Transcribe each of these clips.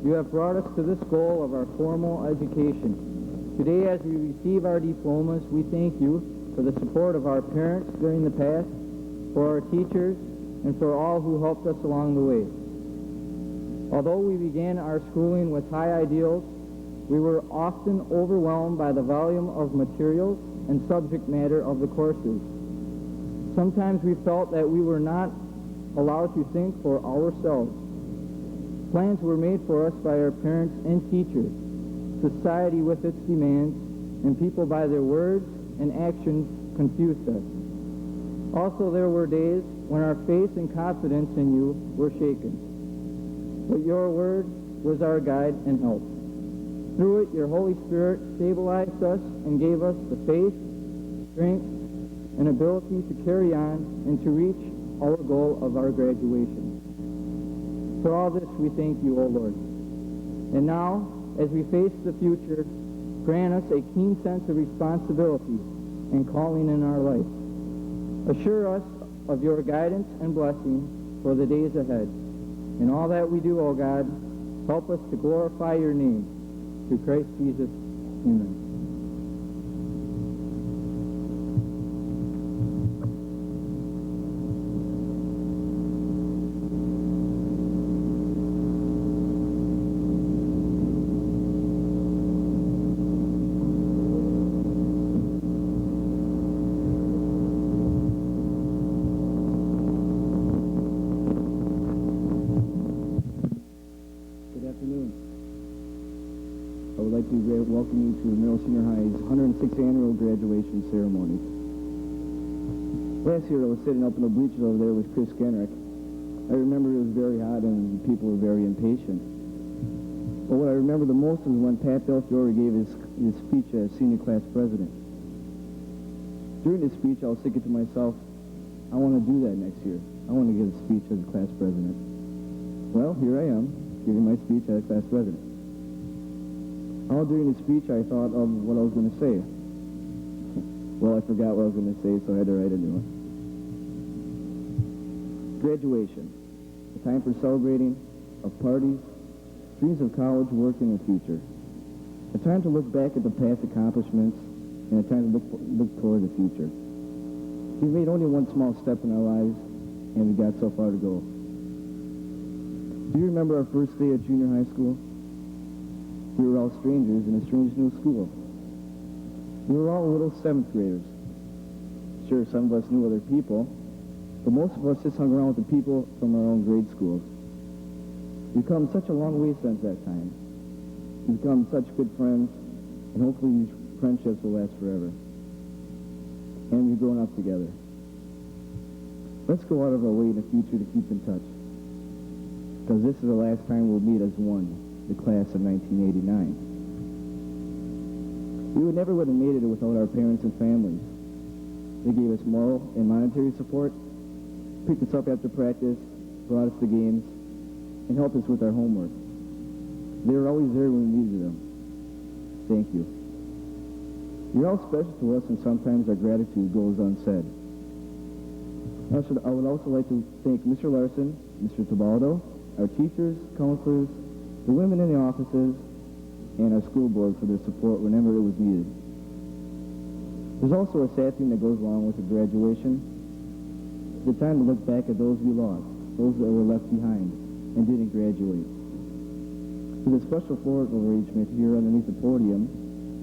you have brought us to this goal of our formal education. Today, as we receive our diplomas, we thank you for the support of our parents during the past, for our teachers, and for all who helped us along the way. Although we began our schooling with high ideals, we were often overwhelmed by the volume of materials and subject matter of the courses. Sometimes we felt that we were not allowed to think for ourselves. Plans were made for us by our parents and teachers, society with its demands, and people by their words and actions confused us. Also, there were days when our faith and confidence in you were shaken. But your word was our guide and help. Through it, your Holy Spirit stabilized us and gave us the faith, strength, and ability to carry on and to reach our goal of our graduation. For all this, we thank you, O Lord. And now, as we face the future, grant us a keen sense of responsibility and calling in our life. Assure us of your guidance and blessing for the days ahead. In all that we do, O God, help us to glorify your name. Through Christ Jesus, amen. Welcome you to Merrill Senior High's 106th annual graduation ceremony. Last year I was sitting up in the bleachers over there with Chris Genrick. I remember it was very hot and people were very impatient. But what I remember the most was when Pat Belfiore gave his speech as senior class president. During his speech I was thinking to myself, I want to do that next year. I want to give a speech as a class president. Well, here I am, giving my speech as class president. All during the speech, I thought of what I was going to say. Well, I forgot what I was going to say, so I had to write a new one. Graduation, a time for celebrating, of parties, dreams of college, work, and the future. A time to look back at the past accomplishments, and a time to look toward the future. We've made only one small step in our lives, and we got so far to go. Do you remember our first day at junior high school? We were all strangers in a strange new school. We were all little 7th graders. Sure, some of us knew other people, but most of us just hung around with the people from our own grade schools. We've come such a long way since that time. We've become such good friends, and hopefully these friendships will last forever. And we've grown up together. Let's go out of our way in the future to keep in touch, because this is the last time we'll meet as one. The class of 1989. We never would have made it without our parents and families. They gave us moral and monetary support, picked us up after practice, brought us to games, and helped us with our homework. They were always there when we needed them. Thank you. You're all special to us, and sometimes our gratitude goes unsaid. I would also like to thank Mr. Larson, Mr. Tabaldo, our teachers, counselors, the women in the offices, and our school board for their support whenever it was needed. There's also a sad thing that goes along with the graduation. It's the time to look back at those we lost, those that were left behind and didn't graduate. With a special floor arrangement here underneath the podium,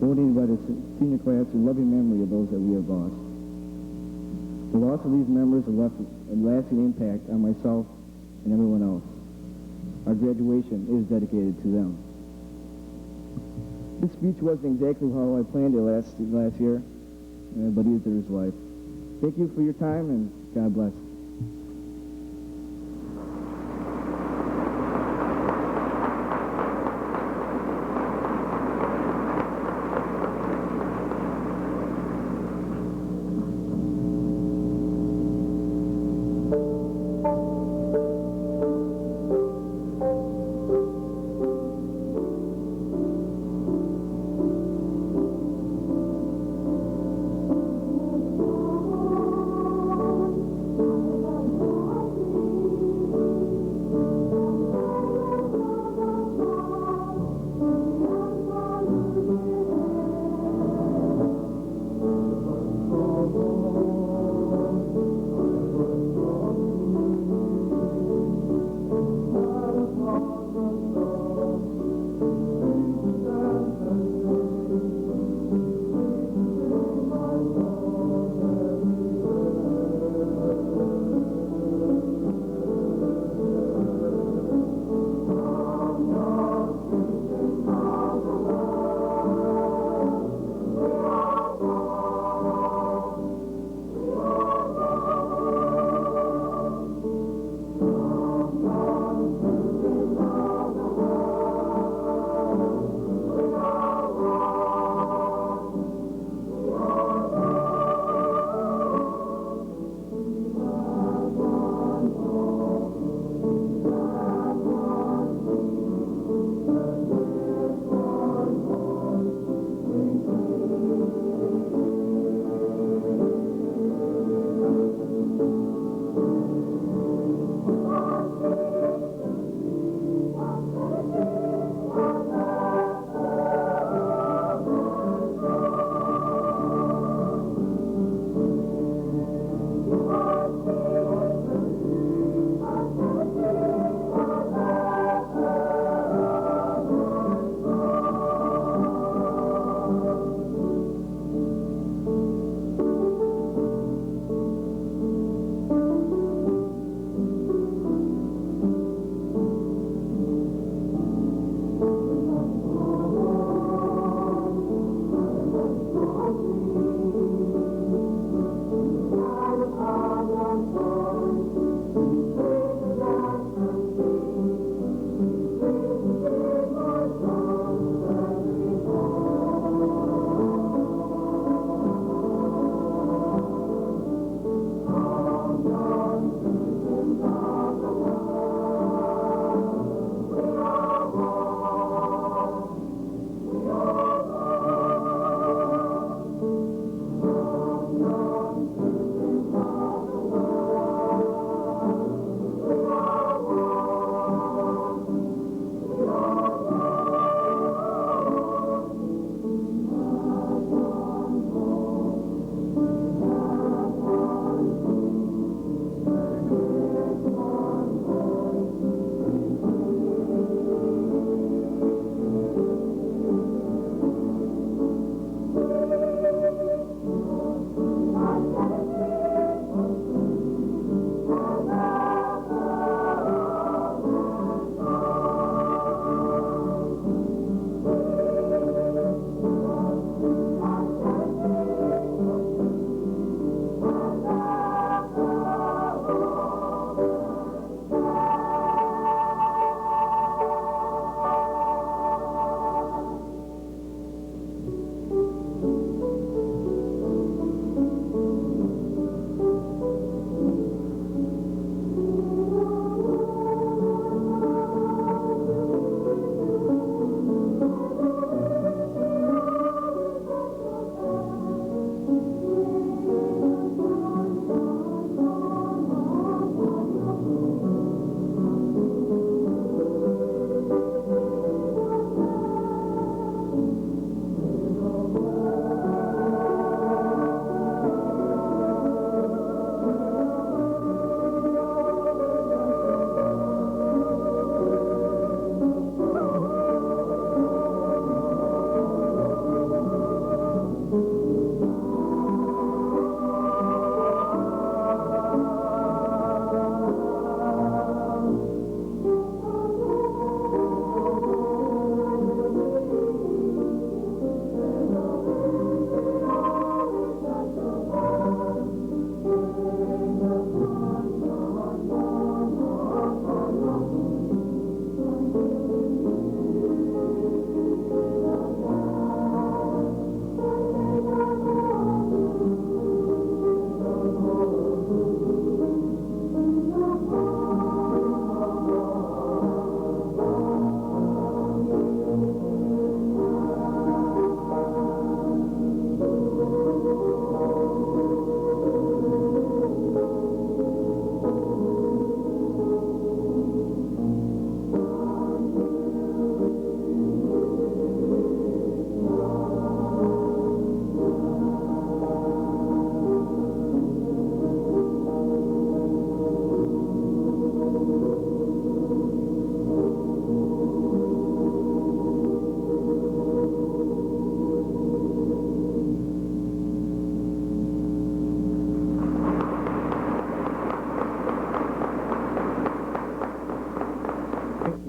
donated by the senior class in loving memory of those that we have lost. The loss of these members has left a lasting impact on myself and everyone else. Our graduation is dedicated to them. This speech wasn't exactly how I planned it last year, but either is life. Thank you for your time, and God bless.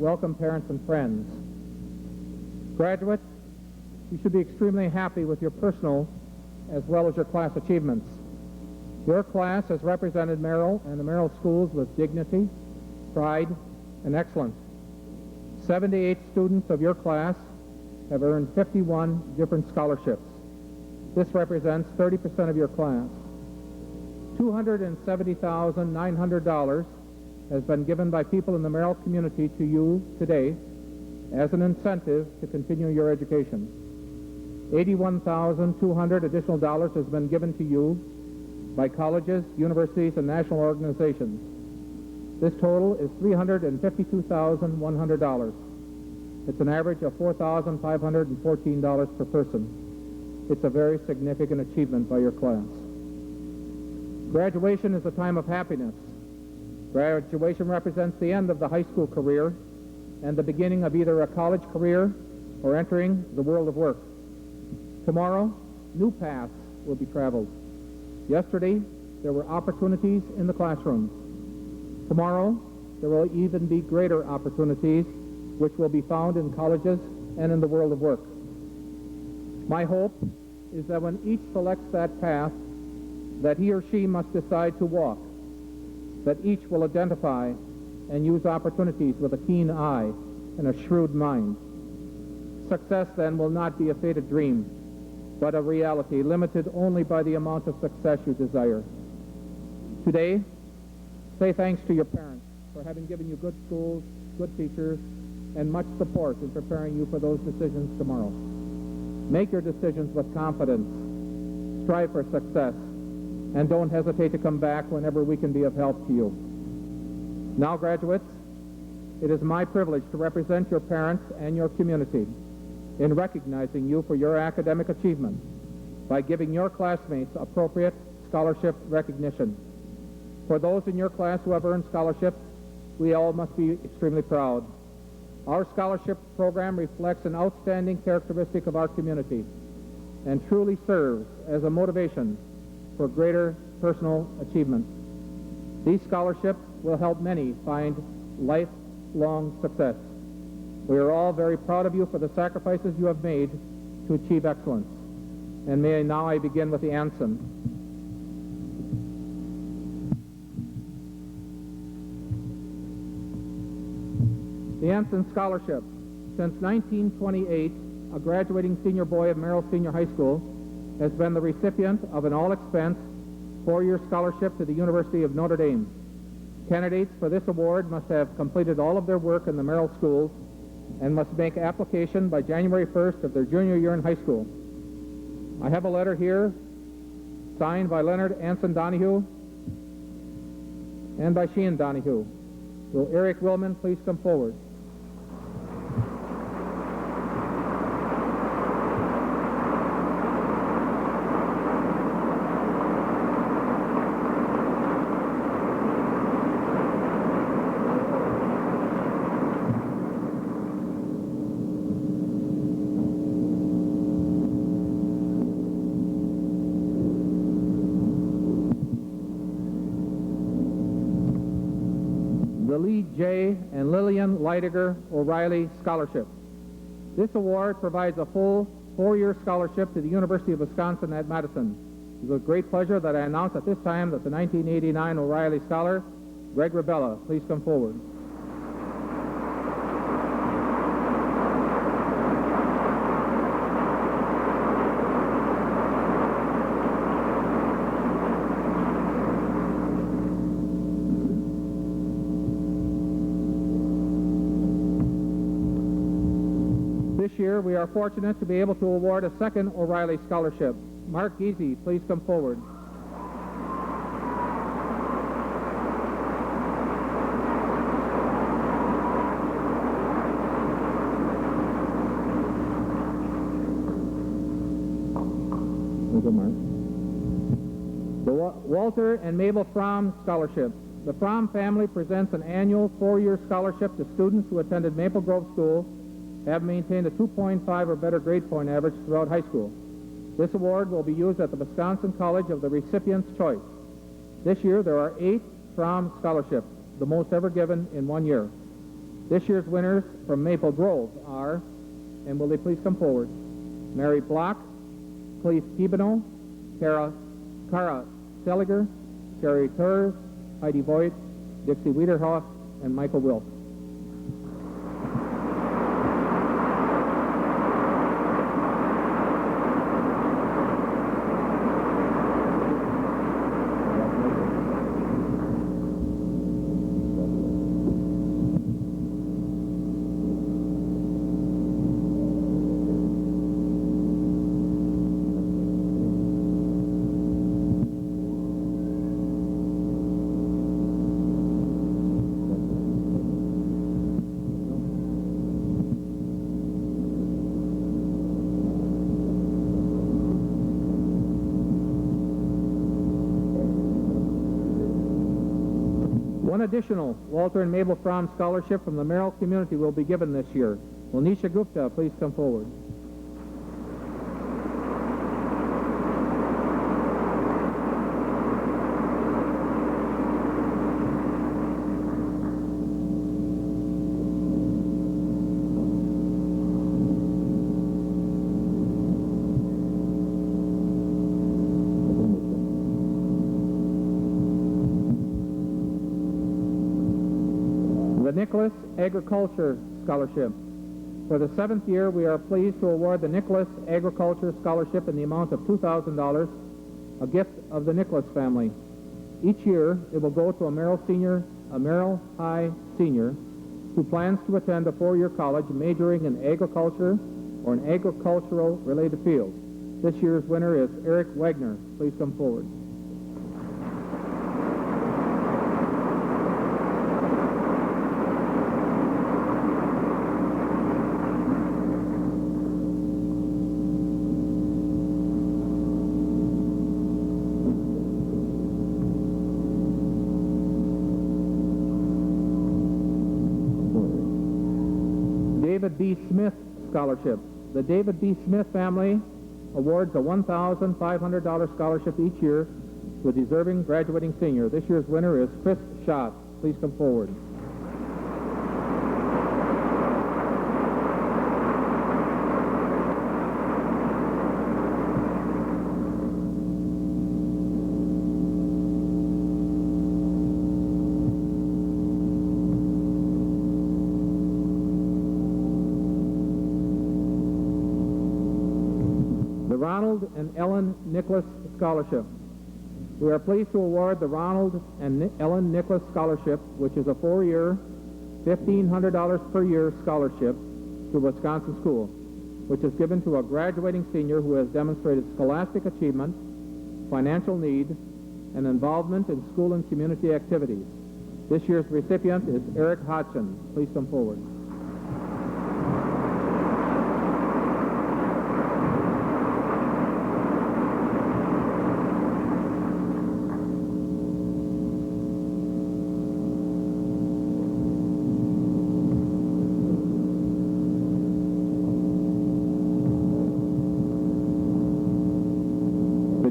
welcome parents and friends. Graduates, you should be extremely happy with your personal as well as your class achievements. Your class has represented Merrill and the Merrill schools with dignity, pride, and excellence. 78 students of your class have earned 51 different scholarships. This represents 30% of your class. $270,900 has been given by people in the Merrill community to you today as an incentive to continue your education. $81,200 additional dollars has been given to you by colleges, universities, and national organizations. This total is $352,100. It's an average of $4,514 per person. It's a very significant achievement by your class. Graduation is a time of happiness. Graduation represents the end of the high school career and the beginning of either a college career or entering the world of work. Tomorrow, new paths will be traveled. Yesterday, there were opportunities in the classrooms. Tomorrow, there will even be greater opportunities which will be found in colleges and in the world of work. My hope is that when each selects that path that he or she must decide to walk, that each will identify and use opportunities with a keen eye and a shrewd mind. Success, then, will not be a faded dream, but a reality limited only by the amount of success you desire. Today, say thanks to your parents for having given you good schools, good teachers, and much support in preparing you for those decisions tomorrow. Make your decisions with confidence. Strive for success, and don't hesitate to come back whenever we can be of help to you. Now, graduates, it is my privilege to represent your parents and your community in recognizing you for your academic achievement by giving your classmates appropriate scholarship recognition. For those in your class who have earned scholarships, we all must be extremely proud. Our scholarship program reflects an outstanding characteristic of our community and truly serves as a motivation for greater personal achievement. These scholarships will help many find lifelong success. We are all very proud of you for the sacrifices you have made to achieve excellence. And now I begin with the Anson. The Anson Scholarship. Since 1928, a graduating senior boy of Merrill Senior High School has been the recipient of an all-expense four-year scholarship to the University of Notre Dame. Candidates for this award must have completed all of their work in the Merrill schools and must make application by January 1st of their junior year in high school. I have a letter here signed by Leonard Anson Donahue and by Sheehan Donahue. Will Eric Willman please come forward? J. and Lillian Leidiger O'Reilly Scholarship. This award provides a full four-year scholarship to the University of Wisconsin at Madison. It is with great pleasure that I announce at this time that the 1989 O'Reilly Scholar, Greg Rebella, please come forward. This year, we are fortunate to be able to award a second O'Reilly Scholarship. Mark Giese, please come forward. Mark. The Walter and Mabel Fromm Scholarship. The Fromm family presents an annual four-year scholarship to students who attended Maple Grove School, have maintained a 2.5 or better grade point average throughout high school. This award will be used at the Wisconsin College of the recipient's choice. This year, there are 8 Fromm scholarships, the most ever given in one year. This year's winners from Maple Grove are, and will they please come forward, Mary Block, Cleve Pibino, Cara Steiger, Sherry Turs, Heidi Voigt, Dixie Wiederhoff, and Michael Wilk. One additional Walter and Mabel Fromm Scholarship from the Merrill community will be given this year. Will Nisha Gupta please come forward? The Nicholas Agriculture Scholarship. For the 7th year, we are pleased to award the Nicholas Agriculture Scholarship in the amount of $2,000, a gift of the Nicholas family. Each year, it will go to a Merrell High senior who plans to attend a 4-year college majoring in agriculture or an agricultural-related field. This year's winner is Eric Wagner. Please come forward. David B. Smith Scholarship. The David B. Smith family awards a $1,500 scholarship each year to a deserving graduating senior. This year's winner is Chris Schott. Please come forward. Ronald and Ellen Nicholas Scholarship. We are pleased to award the Ronald and Ellen Nicholas Scholarship, which is a 4-year, $1,500 per year scholarship to a Wisconsin school, which is given to a graduating senior who has demonstrated scholastic achievement, financial need, and involvement in school and community activities. This year's recipient is Eric Hodgson. Please come forward.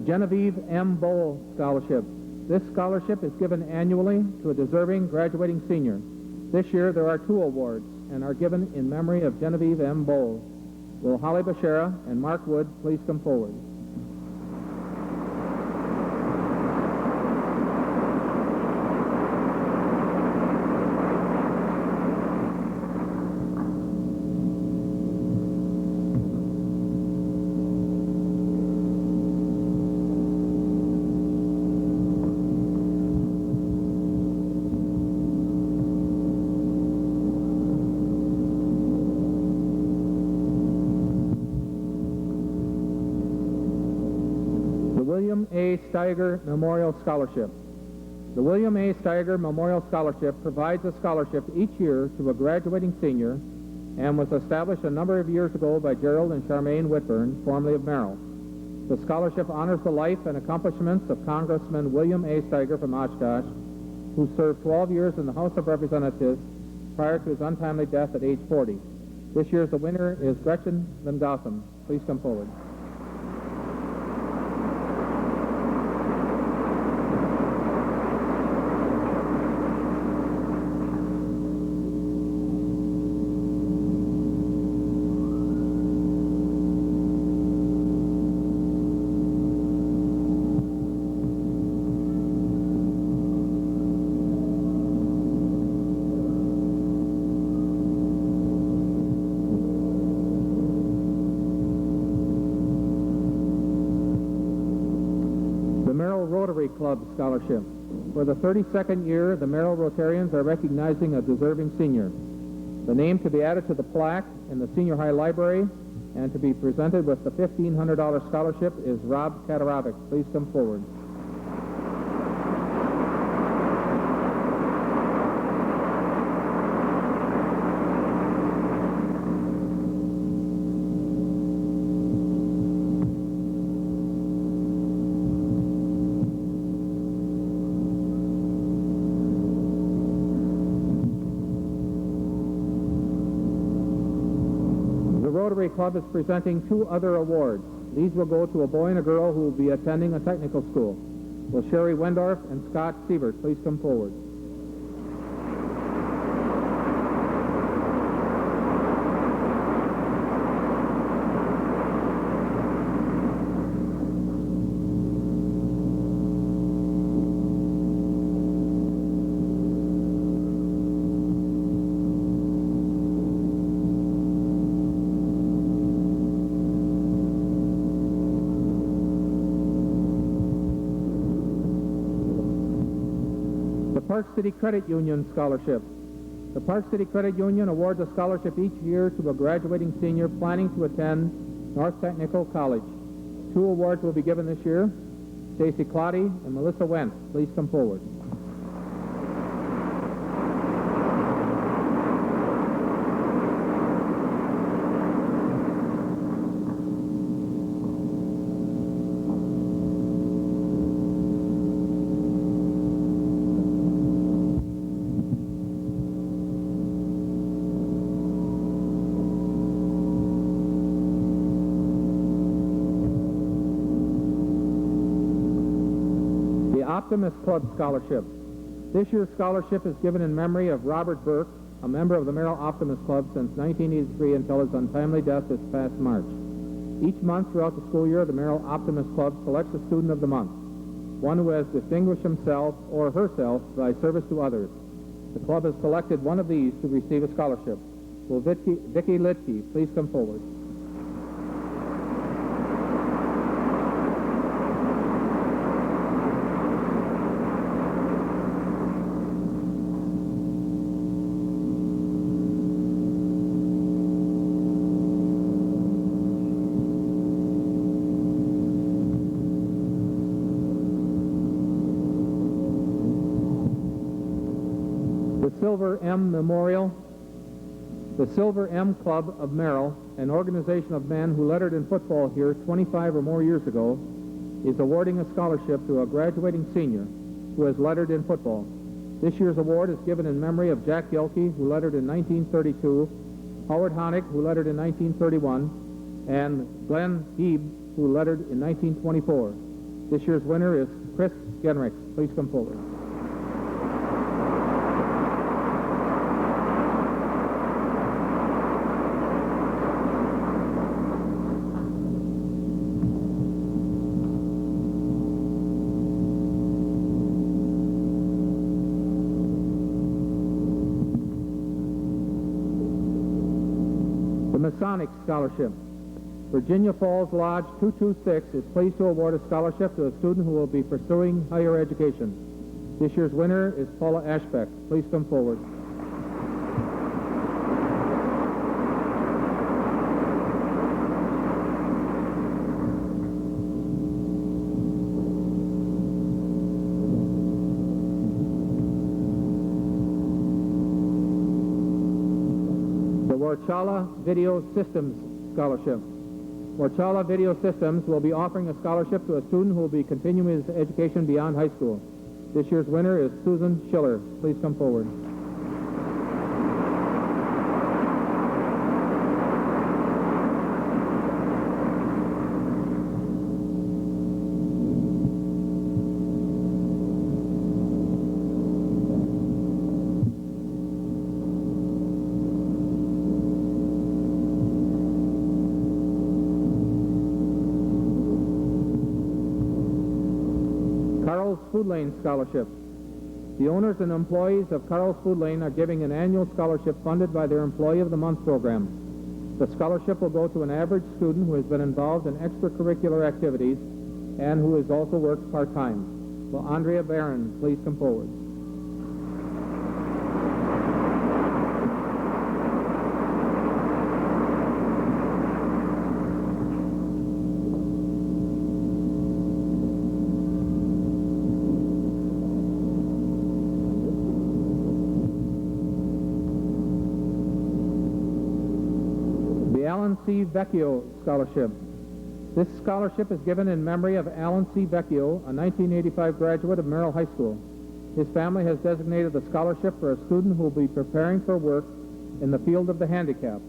Genevieve M. Bowl Scholarship. This scholarship is given annually to a deserving graduating senior. This year there are 2 awards and are given in memory of Genevieve M. Bowl. Will Holly Bashara and Mark Wood please come forward? William A. Steiger Memorial Scholarship. The William A. Steiger Memorial Scholarship provides a scholarship each year to a graduating senior and was established a number of years ago by Gerald and Charmaine Whitburn, formerly of Merrill. The scholarship honors the life and accomplishments of Congressman William A. Steiger from Oshkosh, who served 12 years in the House of Representatives prior to his untimely death at age 40. This year's the winner is Gretchen Van Gotham. Please come forward. Rotary Club Scholarship. For the 32nd year, the Merrill Rotarians are recognizing a deserving senior. The name to be added to the plaque in the senior high library and to be presented with the $1,500 scholarship is Rob Katarovic. Please come forward. Rotary Club is presenting 2 other awards. These will go to a boy and a girl who will be attending a technical school. Will Sherry Wendorf and Scott Siebert please come forward? Park City Credit Union Scholarship. The Park City Credit Union awards a scholarship each year to a graduating senior planning to attend North Technical College. 2 awards will be given this year. Stacy Clotty and Melissa Wentz, please come forward. Optimist Club Scholarship. This year's scholarship is given in memory of Robert Burke, a member of the Merrill Optimist Club since 1983 until his untimely death this past March. Each month throughout the school year, the Merrill Optimist Club selects a student of the month, one who has distinguished himself or herself by service to others. The club has selected one of these to receive a scholarship. Will Vicki Litke please come forward? Silver M Memorial. The Silver M Club of Merrill, an organization of men who lettered in football here 25 or more years ago, is awarding a scholarship to a graduating senior who has lettered in football. This year's award is given in memory of Jack Gilkey, who lettered in 1932, Howard Honig, who lettered in 1931, and Glenn Heeb, who lettered in 1924. This year's winner is Chris Genrich. Please come forward. Masonic Scholarship. Virginia Falls Lodge 226 is pleased to award a scholarship to a student who will be pursuing higher education. This year's winner is Paula Ashbeck. Please come forward. Warchala Video Systems Scholarship. Warchala Video Systems will be offering a scholarship to a student who will be continuing his education beyond high school. This year's winner is Susan Schiller. Please come forward. Food Lane Scholarship. The owners and employees of Carl's Food Lane are giving an annual scholarship funded by their Employee of the Month program. The scholarship will go to an average student who has been involved in extracurricular activities and who has also worked part-time. Will Andrea Barron please come forward? C. Vecchio Scholarship. This scholarship is given in memory of Alan C. Vecchio, a 1985 graduate of Merrill High School. His family has designated the scholarship for a student who will be preparing for work in the field of the handicapped.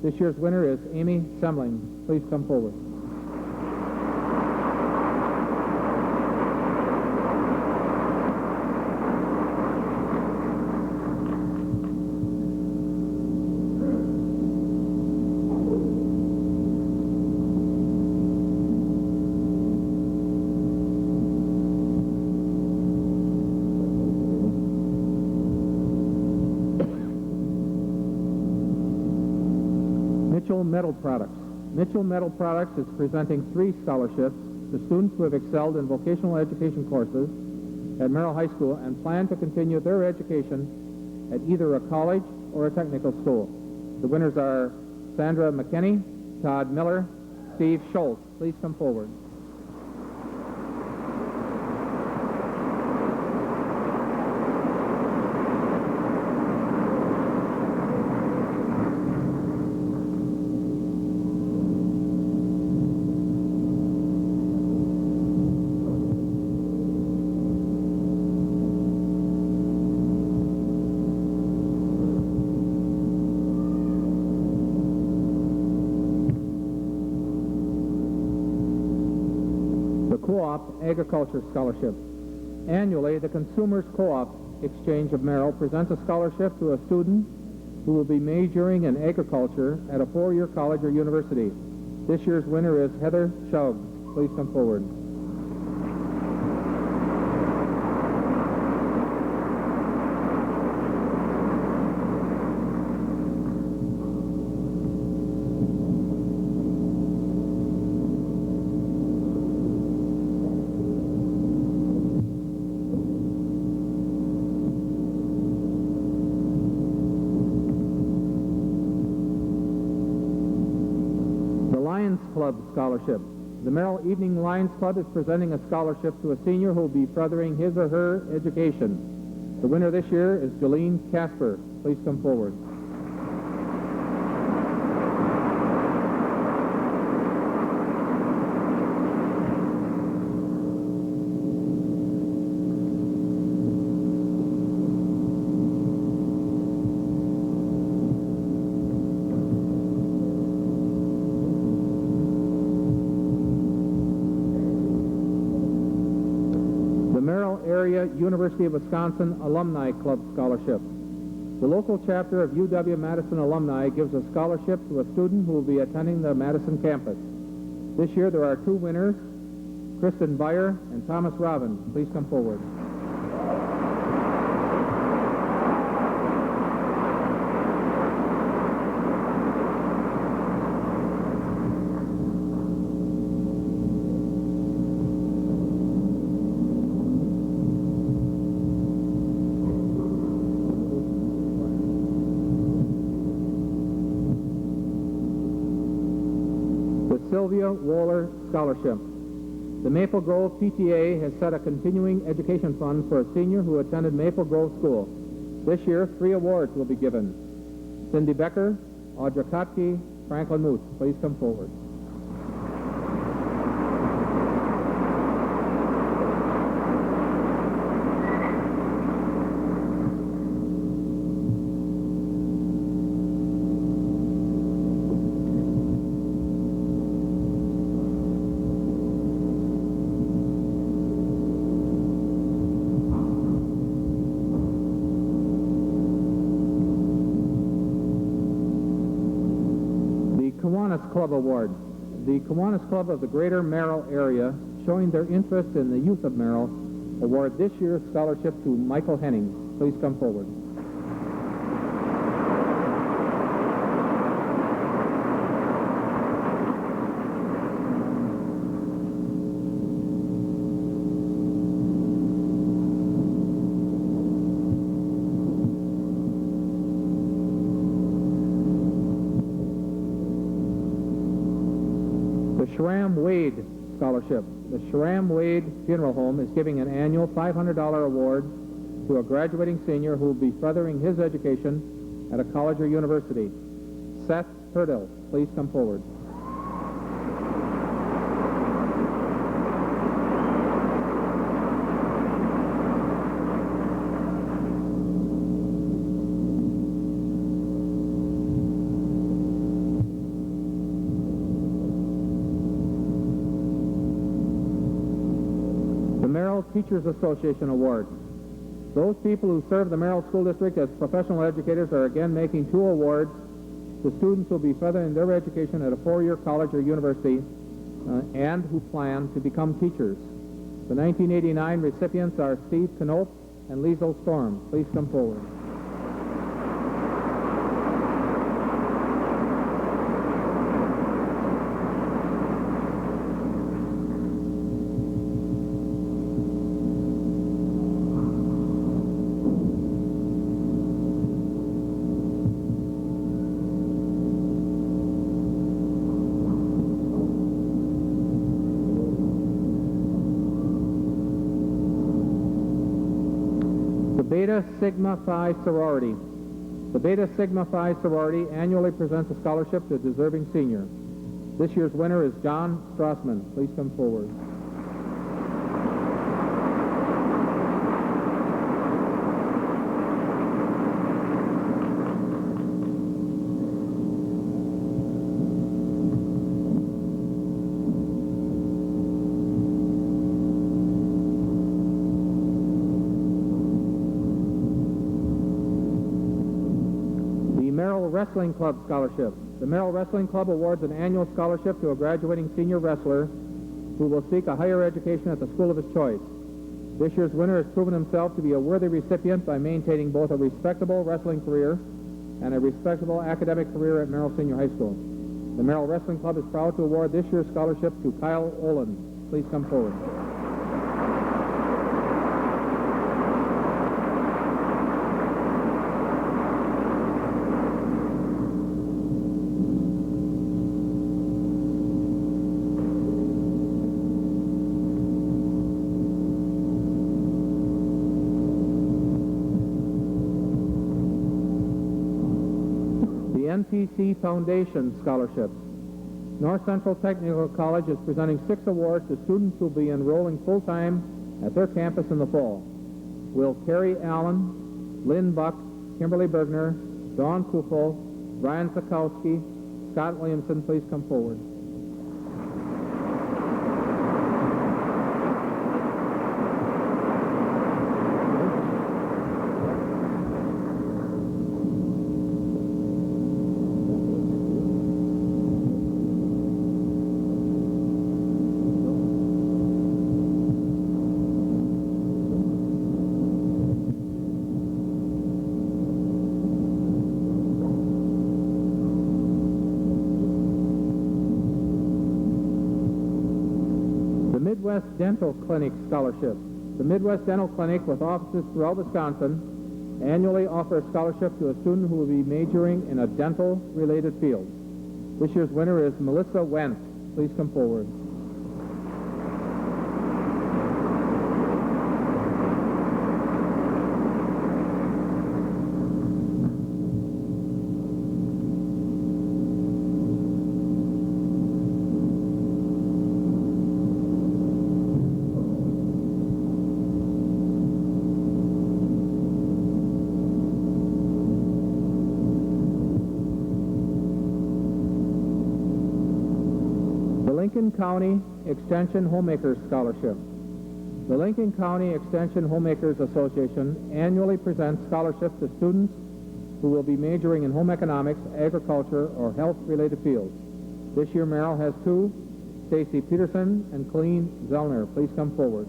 This year's winner is Amy Semling. Please come forward. Metal Products. Mitchell Metal Products is presenting 3 scholarships to students who have excelled in vocational education courses at Merrill High School and plan to continue their education at either a college or a technical school. The winners are Sandra McKinney, Todd Miller, Steve Schultz. Please come forward. Co-op Agriculture Scholarship. Annually, the Consumers Co-op Exchange of Merrill presents a scholarship to a student who will be majoring in agriculture at a 4-year college or university. This year's winner is Heather Shug. Please come forward. Club Scholarship. The Merrill Evening Lions Club is presenting a scholarship to a senior who will be furthering his or her education. The winner this year is Jolene Casper. Please come forward. University of Wisconsin Alumni Club Scholarship. The local chapter of UW-Madison Alumni gives a scholarship to a student who will be attending the Madison campus. This year there are 2 winners, Kristen Beyer and Thomas Robin. Please come forward. Sylvia Waller Scholarship. The Maple Grove PTA has set a continuing education fund for a senior who attended Maple Grove School. This year, 3 awards will be given. Cindy Becker, Audra Kotke, Franklin Moose. Please come forward. Club Award. The Kiwanis Club of the Greater Merrill area, showing their interest in the youth of Merrill, award this year's scholarship to Michael Henning. Please come forward. Shram Wade Scholarship. The Shram Wade Funeral Home is giving an annual $500 award to a graduating senior who will be furthering his education at a college or university. Seth Hurdle, please come forward. The Merrill Teachers Association Award. Those people who serve the Merrill School District as professional educators are again making two awards to students who will be furthering their education at a four-year college or university and who plan to become teachers. The 1989 recipients are Steve Knope and Liesl Storm. Please come forward. Beta Sigma Phi Sorority. The Beta Sigma Phi Sorority annually presents a scholarship to a deserving senior. This year's winner is John Strassman. Please come forward. Merrill Wrestling Club Scholarship. The Merrill Wrestling Club awards an annual scholarship to a graduating senior wrestler who will seek a higher education at the school of his choice. This year's winner has proven himself to be a worthy recipient by maintaining both a respectable wrestling career and a respectable academic career at Merrill Senior High School. The Merrill Wrestling Club is proud to award this year's scholarship to Kyle Olin. Please come forward. NPC Foundation Scholarships. North Central Technical College is presenting 6 awards to students who will be enrolling full-time at their campus in the fall. Will Carrie Allen, Lynn Buck, Kimberly Bergner, Dawn Kufel, Brian Sikowski, Scott Williamson, please come forward. Midwest Dental Clinic Scholarship. The Midwest Dental Clinic, with offices throughout Wisconsin, annually offers a scholarship to a student who will be majoring in a dental-related field. This year's winner is Melissa Wentz. Please come forward. Lincoln County Extension Homemakers Scholarship. The Lincoln County Extension Homemakers Association annually presents scholarships to students who will be majoring in home economics, agriculture, or health-related fields. This year, Merrill has 2, Stacy Peterson and Colleen Zellner. Please come forward.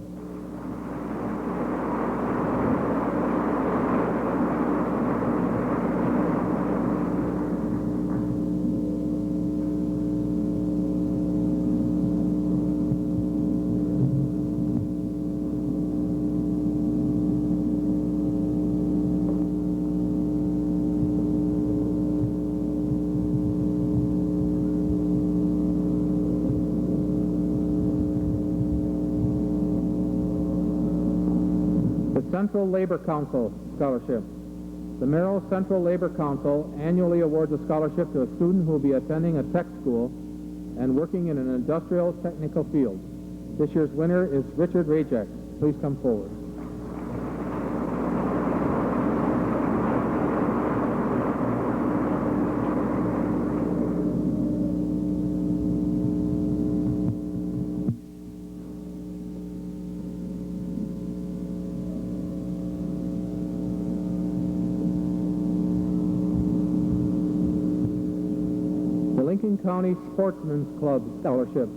Central Labor Council Scholarship. The Merrill Central Labor Council annually awards a scholarship to a student who will be attending a tech school and working in an industrial technical field. This year's winner is Richard Rajek. Please come forward. County Sportsmen's Club Scholarship.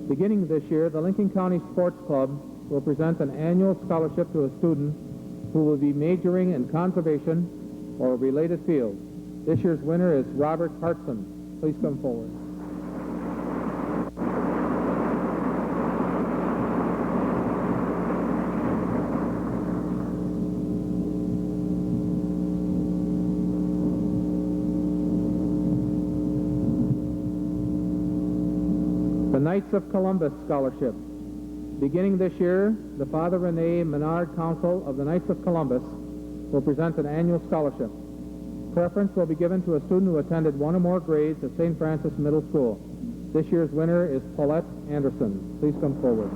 Beginning this year, the Lincoln County Sports Club will present an annual scholarship to a student who will be majoring in conservation or a related field. This year's winner is Robert Hartson. Please come forward. The Knights of Columbus Scholarship. Beginning this year, the Father Rene Menard Council of the Knights of Columbus will present an annual scholarship. Preference will be given to a student who attended one or more grades at St. Francis Middle School. This year's winner is Paulette Anderson. Please come forward.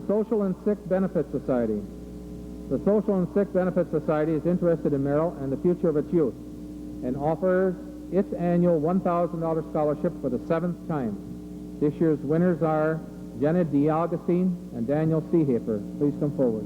Social and Sick Benefit Society. The Social and Sick Benefit Society is interested in Merrill and the future of its youth and offers its annual $1,000 scholarship for the 7th time. This year's winners are Jenna DeAugustine and Daniel Seehafer. Please come forward.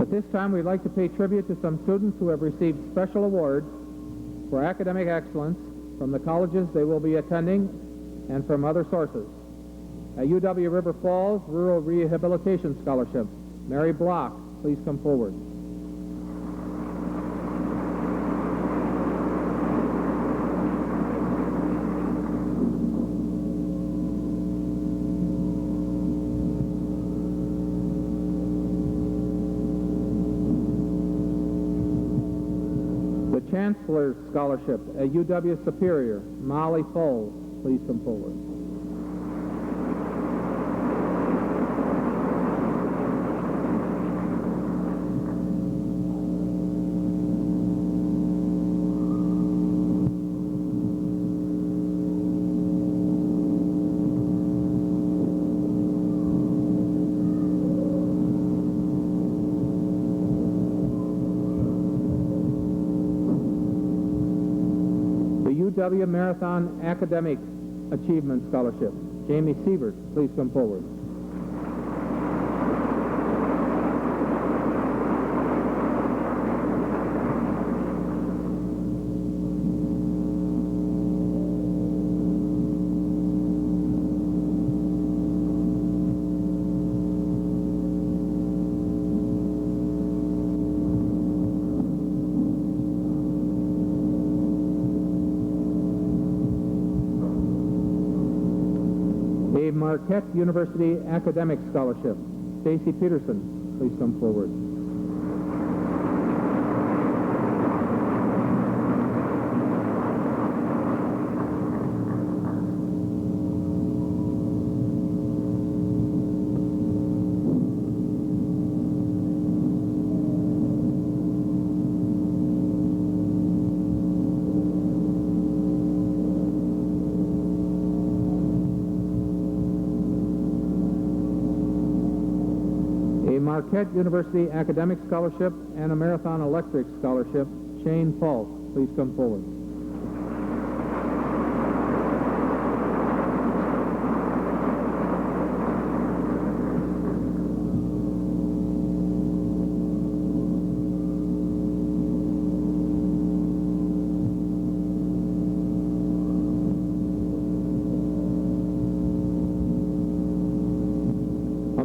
This time we'd like to pay tribute to some students who have received special awards for academic excellence from the colleges they will be attending and from other sources. At UW River Falls Rural Rehabilitation Scholarship, Mary Block, please come forward. Chancellor Scholarship at UW Superior, Molly Foles, please come forward. UW Marathon Academic Achievement Scholarship. Jamie Siebert, please come forward. Marquette University Academic Scholarship. Stacy Peterson, please come forward. Marquette University Academic Scholarship and a Marathon Electric Scholarship, Shane Falk, please come forward.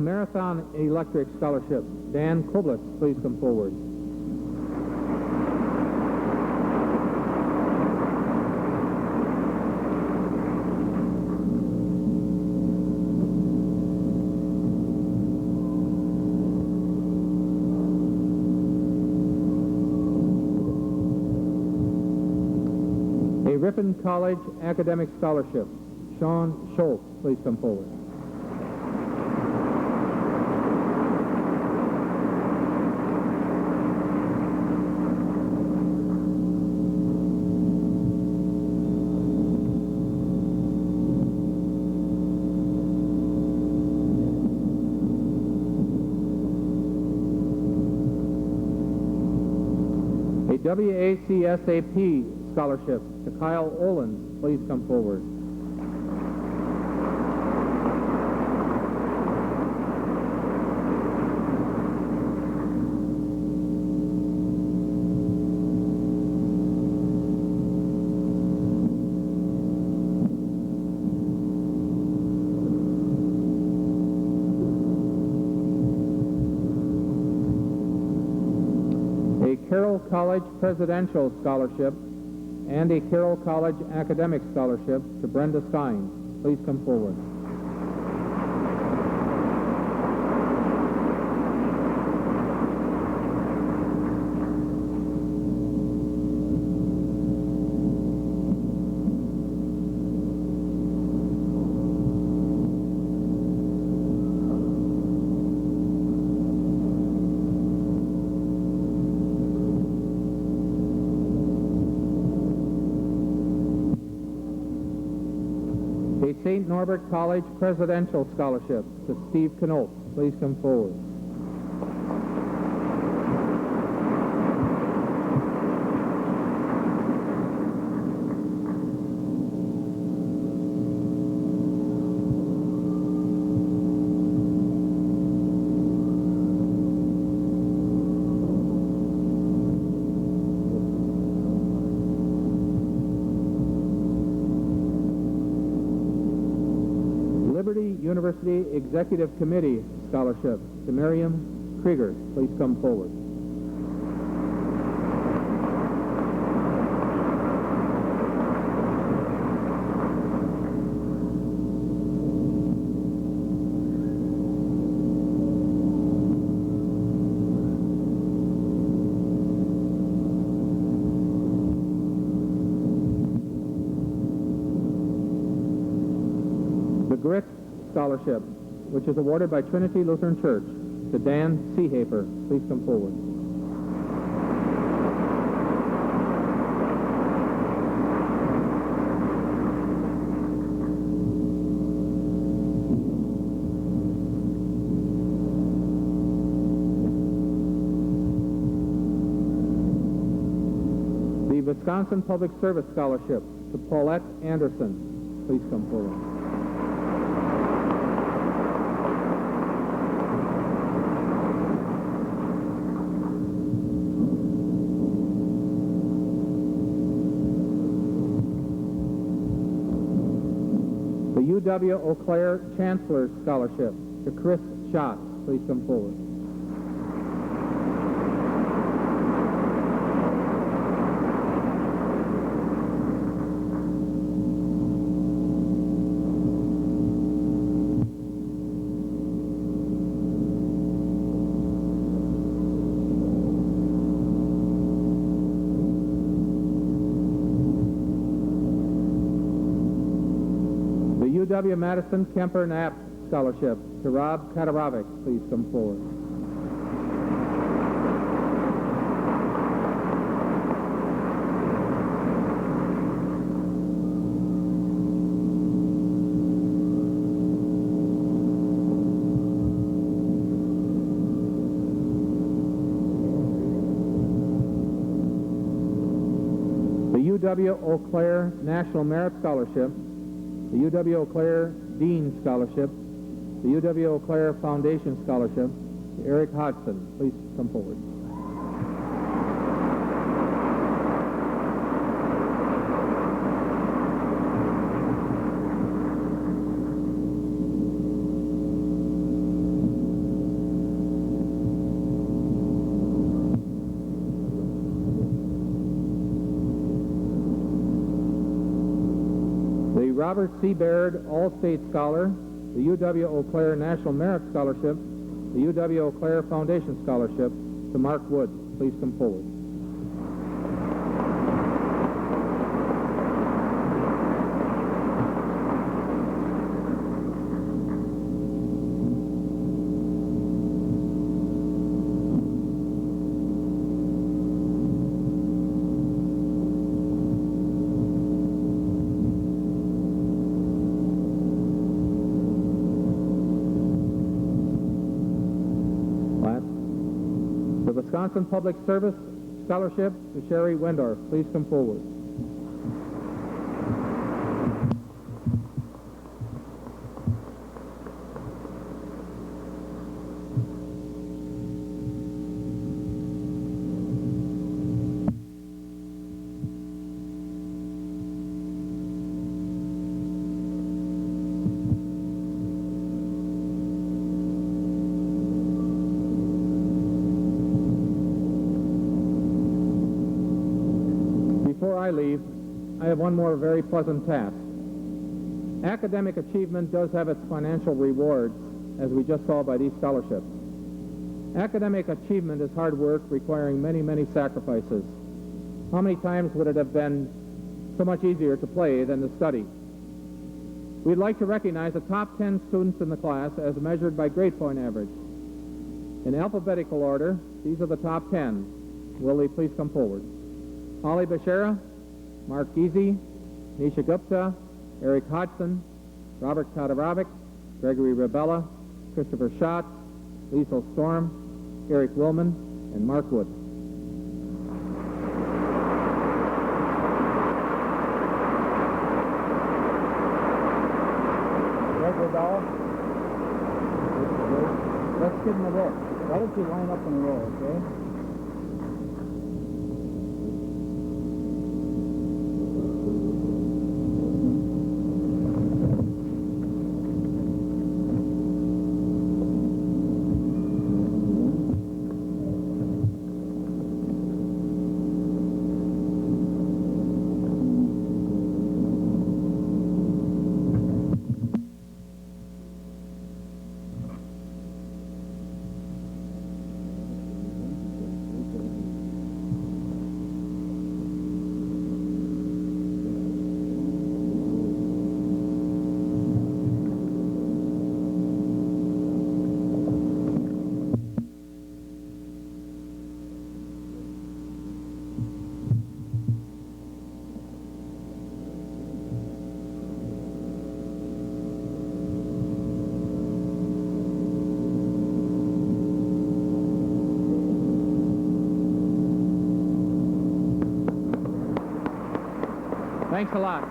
Marathon Electric Scholarship, Dan Koblitz, please come forward. A Ripon College Academic Scholarship, Sean Schultz, please come forward. A WACSAP Scholarship to Kyle Olin, please come forward. A Carroll College Presidential Scholarship and a Carroll College Academic Scholarship to Brenda Stein. Please come forward. A St. Norbert College Presidential Scholarship to Steve Knolt. Please come forward. University Executive Committee Scholarship to Miriam Krieger. Please come forward. The Grit Scholarship, which is awarded by Trinity Lutheran Church to Dan Seehafer. Please come forward. The Wisconsin Public Service Scholarship to Paulette Anderson. Please come forward. UW Eau Claire Chancellor Scholarship to Chris Schatz. Please come forward. UW Madison Kemper Knapp Scholarship to Rob Katarovic. Please come forward. The UW Eau Claire National Merit Scholarship, the UW Eau Claire Dean Scholarship, the UW Eau Claire Foundation Scholarship to Eric Hodgson. Please come forward. Robert C. Baird All-State Scholar, the UW-Eau Claire National Merit Scholarship, the UW-Eau Claire Foundation Scholarship to Mark Wood. Please come forward. Wisconsin Public Service Scholarship to Sherry Wendorf. Please come forward. I leave, I have one more very pleasant task. Academic achievement does have its financial rewards, as we just saw by these scholarships. Academic achievement is hard work requiring many, many sacrifices. How many times would it have been so much easier to play than to study? We'd like to recognize the top 10 students in the class as measured by grade point average. In alphabetical order, these are the top 10. Will they please come forward? Holly Bashara, Mark Geezy, Nisha Gupta, Eric Hodgson, Robert Todorovic, Gregory Rebella, Christopher Schott, Liesl Storm, Eric Willman, and Mark Wood. Greg Rebella, let's give him a roll. Why don't you line up in a row, okay? Thanks a lot.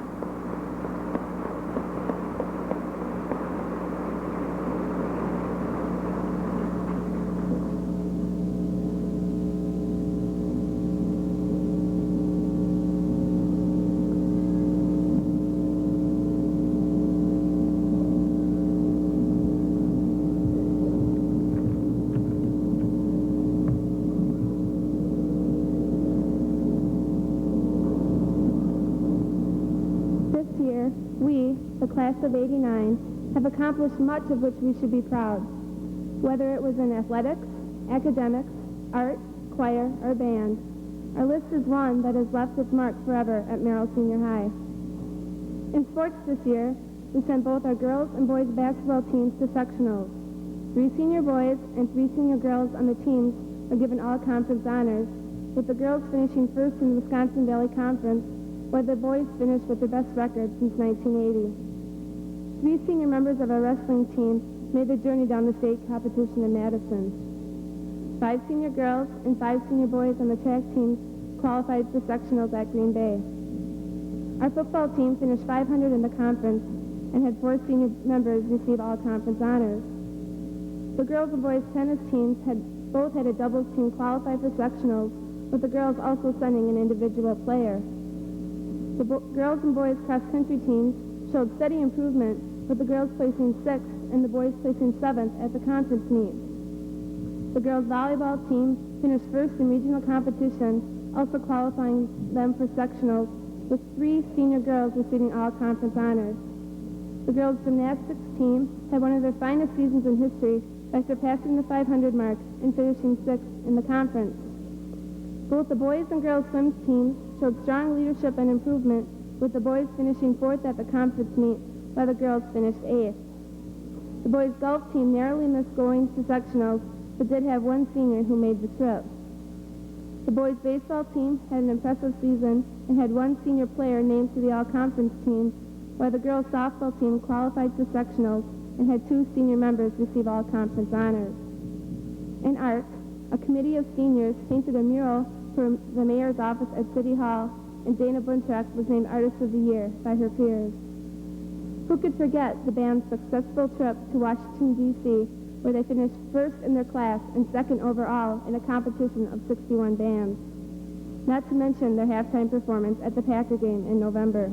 Class of '89 have accomplished much of which we should be proud. Whether it was in athletics, academics, art, choir, or band, our list is one that has left its mark forever at Merrill Senior High. In sports this year, we sent both our girls and boys basketball teams to sectionals. 3 senior boys and 3 senior girls on the teams are given all-conference honors, with the girls finishing first in the Wisconsin Valley Conference, while the boys finished with their best record since 1980. 3 senior members of our wrestling team made the journey down the state competition in Madison. 5 senior girls and 5 senior boys on the track teams qualified for sectionals at Green Bay. Our football team finished 500 in the conference and had 4 senior members receive all conference honors. The girls and boys tennis teams both had a doubles team qualify for sectionals, with the girls also sending an individual player. The girls and boys cross-country teams showed steady improvement, with the girls placing 6th and the boys placing 7th at the conference meet. The girls volleyball team finished first in regional competition, also qualifying them for sectionals, with 3 senior girls receiving all conference honors. The girls' gymnastics team had one of their finest seasons in history by surpassing the 500 mark and finishing 6th in the conference. Both the boys and girls swim teams showed strong leadership and improvement, with the boys finishing 4th at the conference meet while the girls finished 8th. The boys' golf team narrowly missed going to sectionals, but did have one senior who made the trip. The boys' baseball team had an impressive season and had one senior player named to the all-conference team, while the girls' softball team qualified for sectionals and had 2 senior members receive all-conference honors. In art, a committee of seniors painted a mural for the mayor's office at City Hall, and Dana Buntrack was named Artist of the Year by her peers. Who could forget the band's successful trip to Washington, D.C., where they finished 1st in their class and 2nd overall in a competition of 61 bands. Not to mention their halftime performance at the Packer game in November.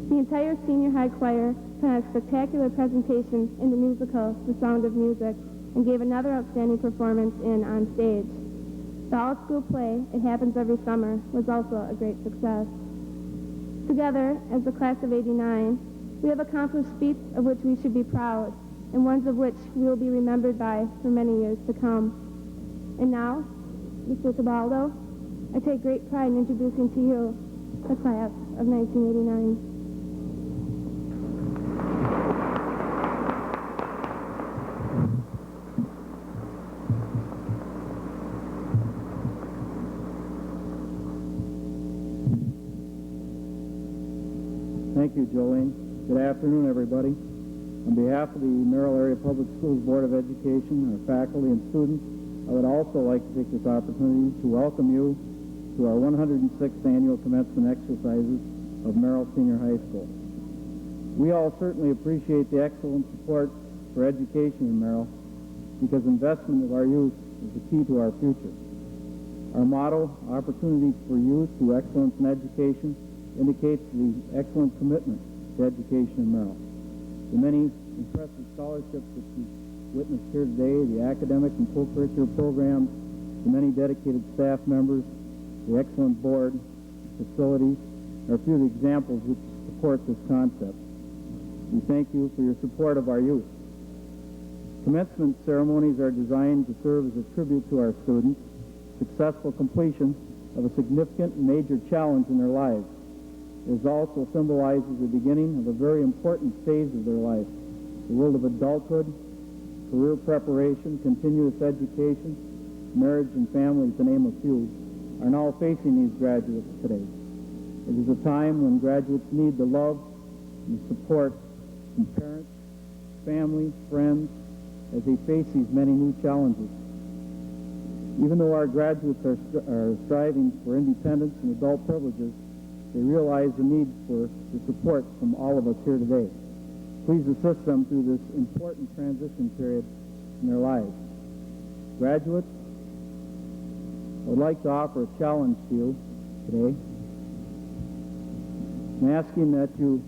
The entire senior high choir put on a spectacular presentation in the musical The Sound of Music and gave another outstanding performance in On Stage. The all-school play, It Happens Every Summer, was also a great success. Together, as the class of '89, we have accomplished feats of which we should be proud, and ones of which we will be remembered by for many years to come. And now, Mr. Tabaldo, I take great pride in introducing to you the class of 1989. Thank you, Jolene. Good afternoon, everybody. On behalf of the Merrill Area Public Schools Board of Education, our faculty and students, I would also like to take this opportunity to welcome you to our 106th annual commencement exercises of Merrill Senior High School. We all certainly appreciate the excellent support for education in Merrill, because investment of our youth is the key to our future. Our motto, Opportunities for Youth Through Excellence in Education, indicates the excellent commitment to education in Merrill. The many impressive scholarships that you've witnessed here today, the academic and co-curricular programs, the many dedicated staff members, the excellent board, facilities, are a few of the examples which support this concept. We thank you for your support of our youth. Commencement ceremonies are designed to serve as a tribute to our students, successful completion of a significant and major challenge in their lives. It also symbolizes the beginning of a very important phase of their life. The world of adulthood, career preparation, continuous education, marriage and family, to name a few, are now facing these graduates today. It is a time when graduates need the love and support from parents, family, friends, as they face these many new challenges. Even though our graduates are striving for independence and adult privileges, they realize the need for the support from all of us here today. Please assist them through this important transition period in their lives. Graduates, I would like to offer a challenge to you today. I'm asking that you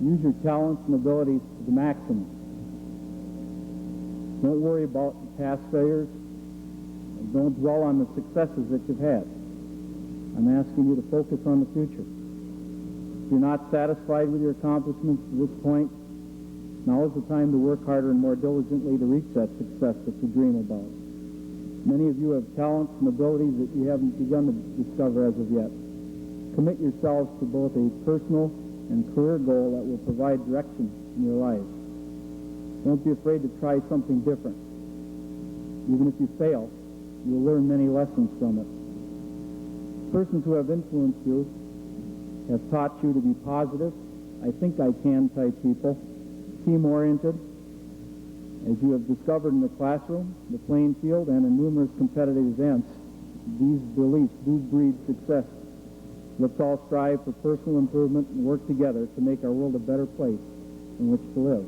use your talents and abilities to the maximum. Don't worry about past failures, and don't dwell on the successes that you've had. I'm asking you to focus on the future. If you're not satisfied with your accomplishments to this point, now is the time to work harder and more diligently to reach that success that you dream about. Many of you have talents and abilities that you haven't begun to discover as of yet. Commit yourselves to both a personal and career goal that will provide direction in your life. Don't be afraid to try something different. Even if you fail, you will learn many lessons from it. Persons who have influenced you have taught you to be positive, I think I can type people, team-oriented, as you have discovered in the classroom, the playing field, and in numerous competitive events. These beliefs do breed success. Let's all strive for personal improvement and work together to make our world a better place in which to live.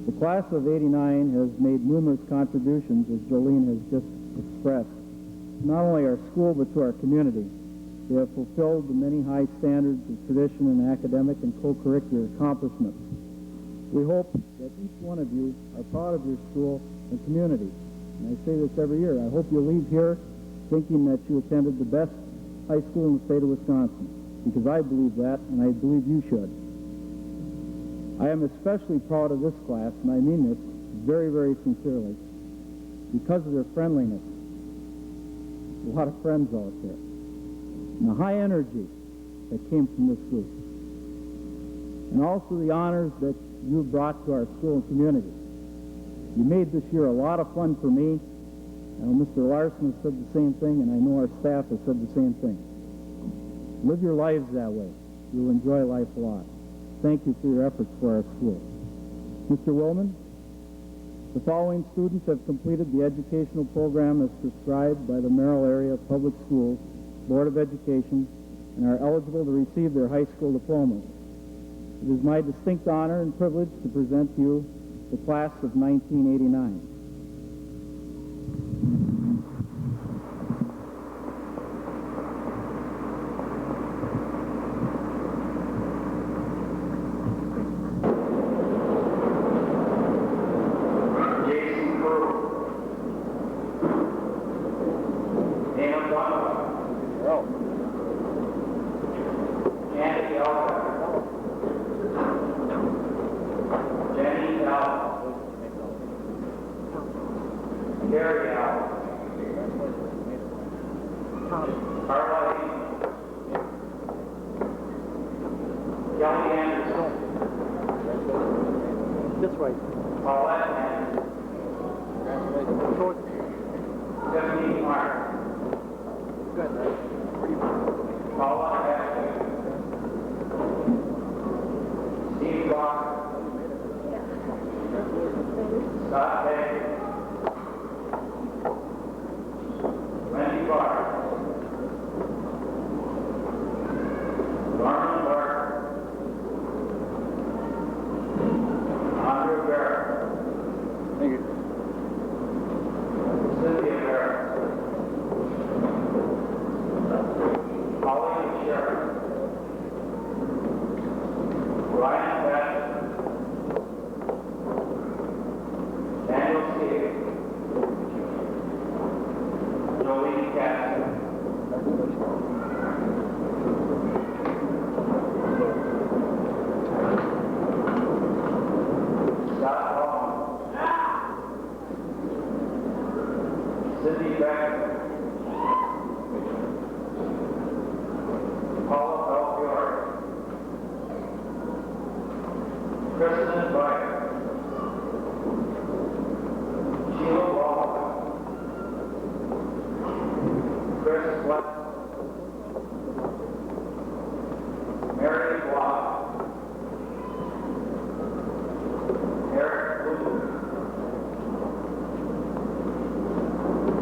The class of '89 has made numerous contributions, as Jolene has just expressed, not only our school but to our community. They have fulfilled the many high standards of tradition and academic and co-curricular accomplishments. We hope that each one of you are proud of your school and community. And I say this every year. I hope you leave here thinking that you attended the best high school in the state of Wisconsin, because I believe that, and I believe you should. I am especially proud of this class, and I mean this very, very sincerely, because of their friendliness. A lot of friends out there. And the high energy that came from this group. And also the honors that you have brought to our school and community. You made this year a lot of fun for me. I know Mr. Larson has said the same thing, and I know our staff has said the same thing. Live your lives that way. You'll enjoy life a lot. Thank you for your efforts for our school. Mr. Willman, the following students have completed the educational program as prescribed by the Merrill Area Public Schools Board of Education and are eligible to receive their high school diplomas. It is my distinct honor and privilege to present to you the class of 1989.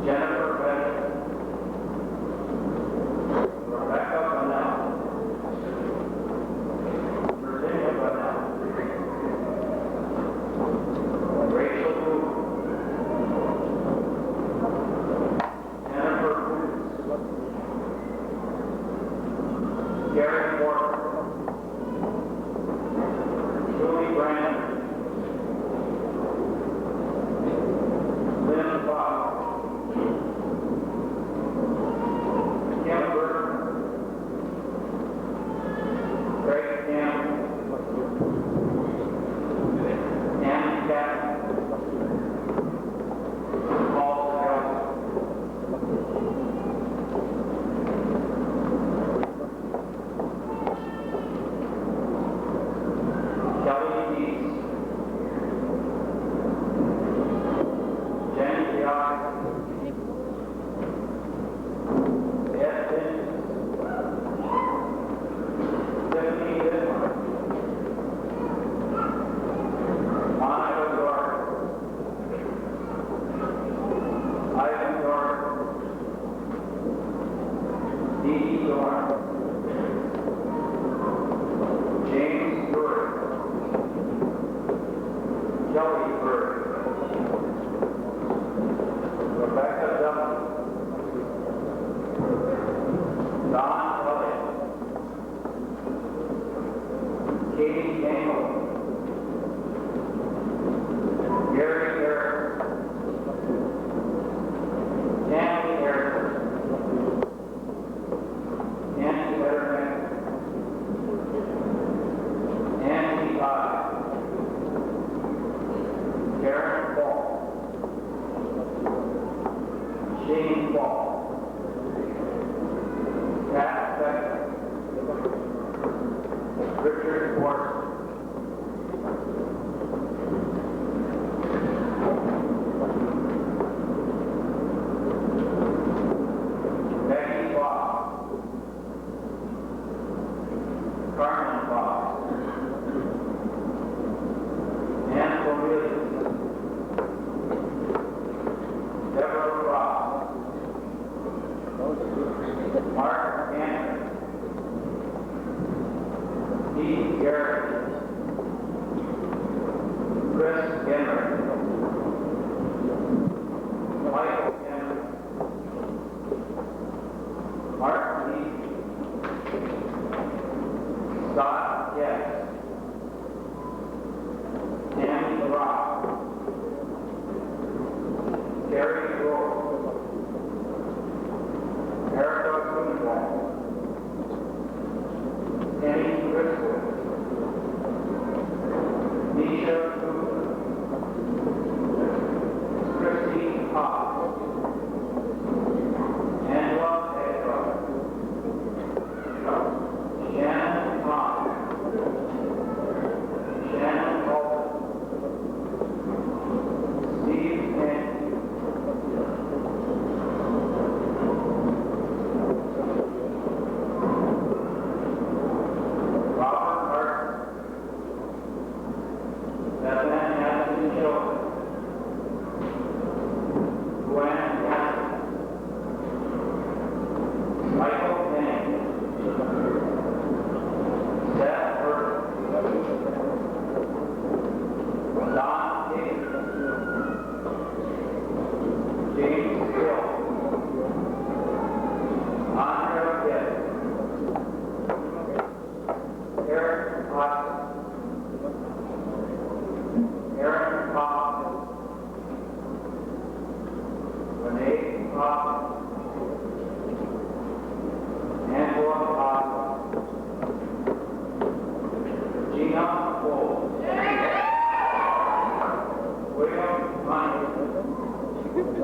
Jennifer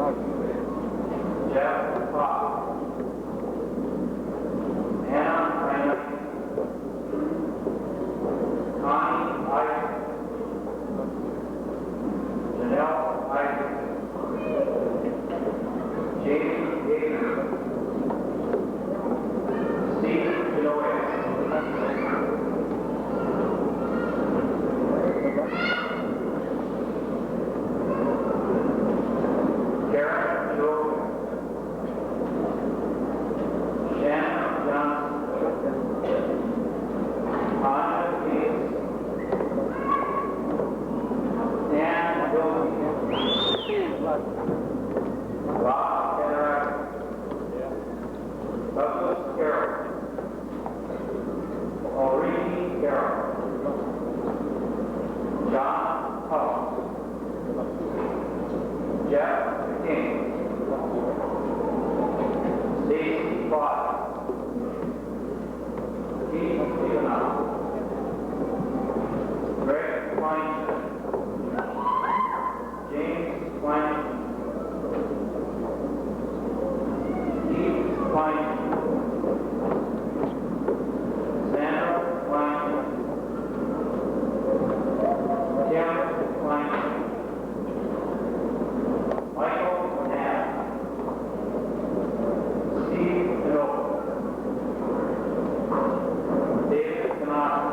Jeff Pop, Anna Renner, Connie Isaac, Janelle Isaac, Jamie Gator, Steve Genoa, Karen Jordan, Shannon Johnson, Anna Gates, Dan Wilkie, Rob Kenner, Douglas Carroll, Maureen Carroll, John Hull, Jeff King, Stacy Fox, Keith Leonard, Greg Weinstein, James Weinstein, Keith Weinstein, Sandra Weinstein, Tim Weinstein, Michael Knapp, Steve Minogue, David Canard,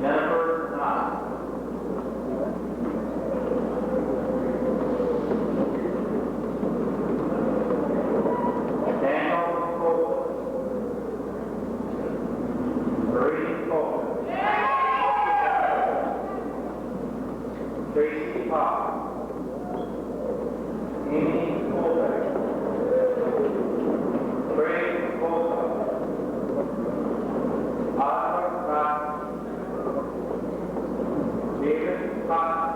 Jennifer Knott, Daniel Cole, Marie Cole, Tracy Pop, Amy Colbeck, Craig Colbeck, Oscar Rock, David Cotton,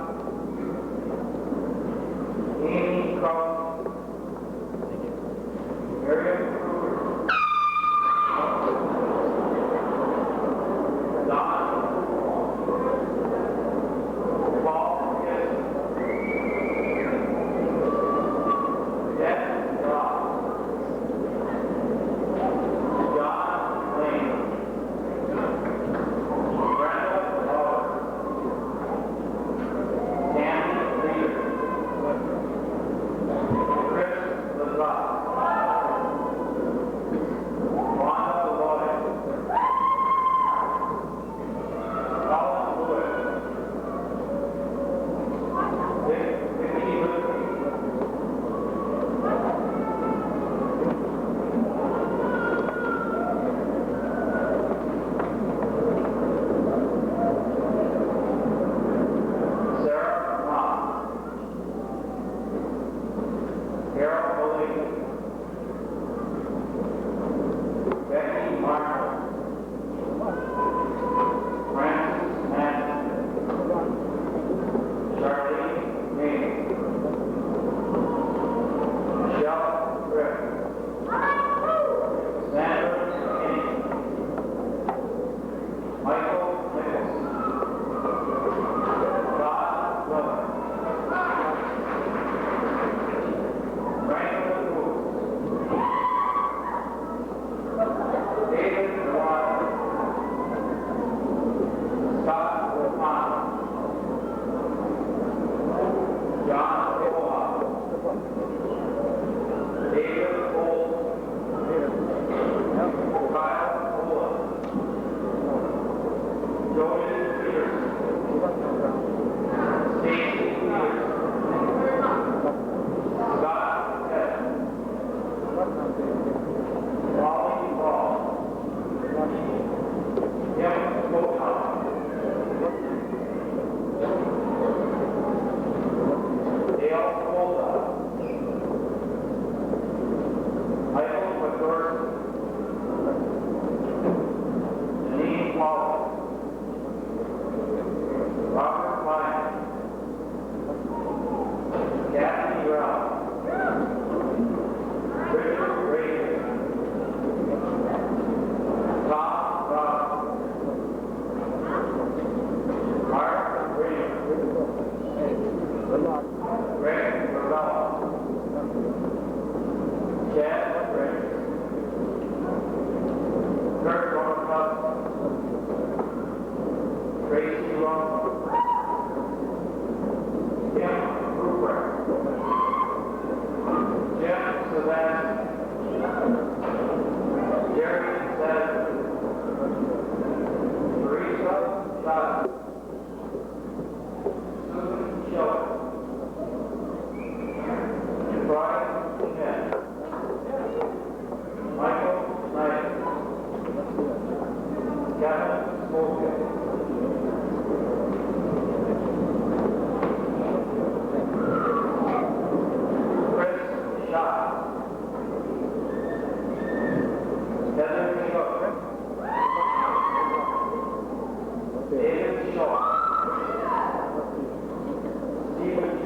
Amy Cross, Miriam Kruger, Don Paul Gibson, Deb Ross, John Lane, Brenda Howard, Tammy Reeder,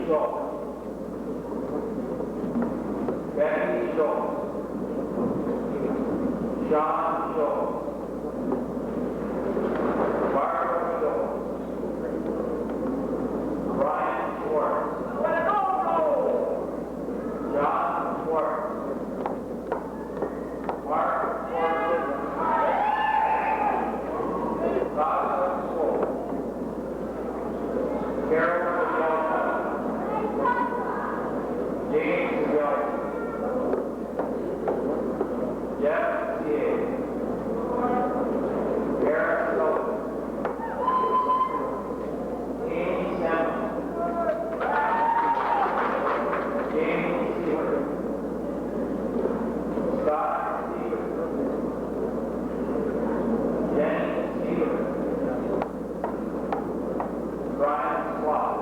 Schultz. Becky Schultz. Sean Schultz. Barbara Schultz. Brian Schwartz. John Schwartz. Mark Schwartz. Sasha Schwartz. Carol Schultz. James Young. Jeff T.A. Eric Sullivan. Amy Samuel. James Steiger. Scott Steiger. Jenny Steiger. Brian Slott.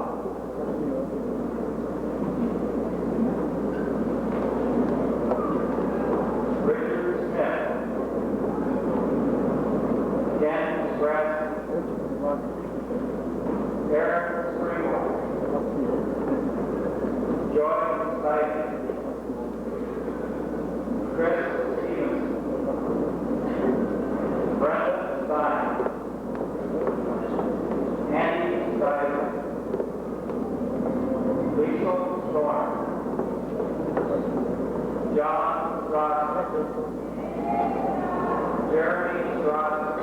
Richard Smith. Ken Brett. Eric Springwell. Joy Steiger. Chris Stevens. Brenda Stein. Andy Steiger. Lisa Storm. John Strasser. Jeremy Strasser.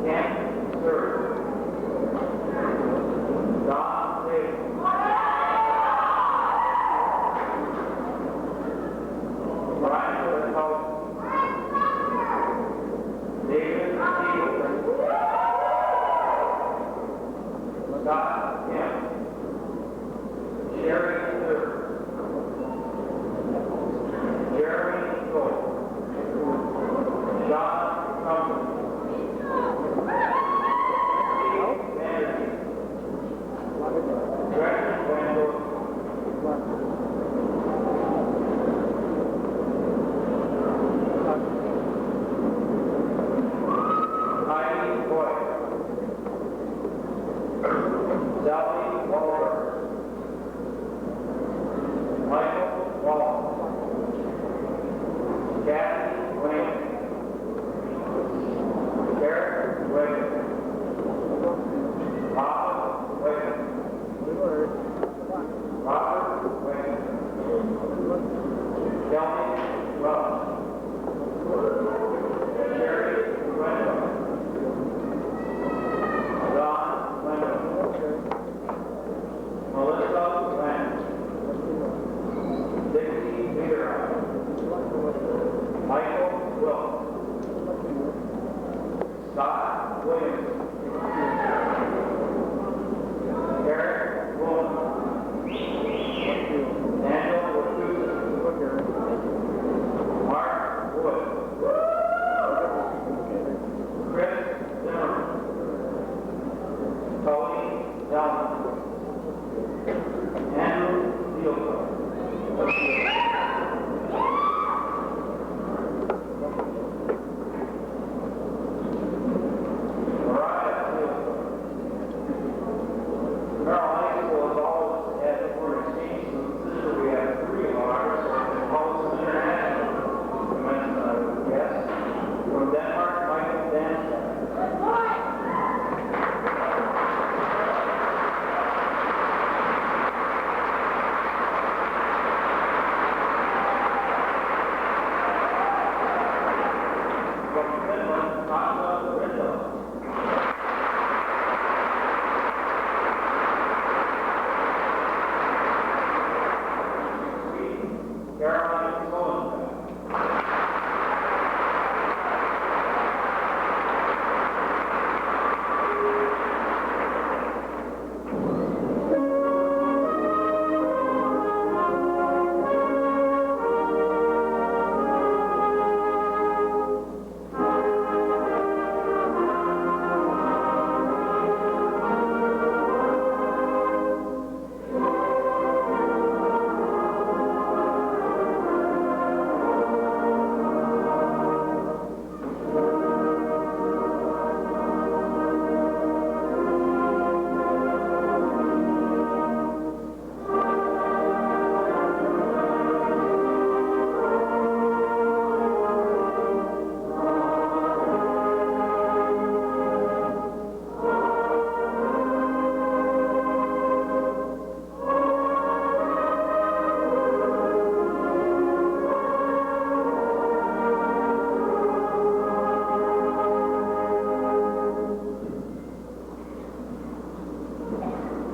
Ken Surrey. Don Davis. Brian Whithouse. David Steele. Scott Kemp. Sherry Third. Jeremy Thorpe. John Trumbull. Steve Vanderby. Greg Vandal. Heidi Boyd. Sally Wahlberg. Michael Wall. Kathy Wayne. Eric Wayne. Robert Wayne. Robert Wayne. Kelly Wells. Sherry Wendell. Don Wendell. Melissa Glenn. Dixie Vera. Michael Wilkes. Scott Williams. Eric Williams. Daniel Wachusett. Mark Wood. Chris Zimmerman. Colleen Delman. Andrew Steele. Merrill High School has always had foreign exchange students. This year we have 3 of ours, and Paul's international. We mentioned, yes, from Denmark, Michael Danstad.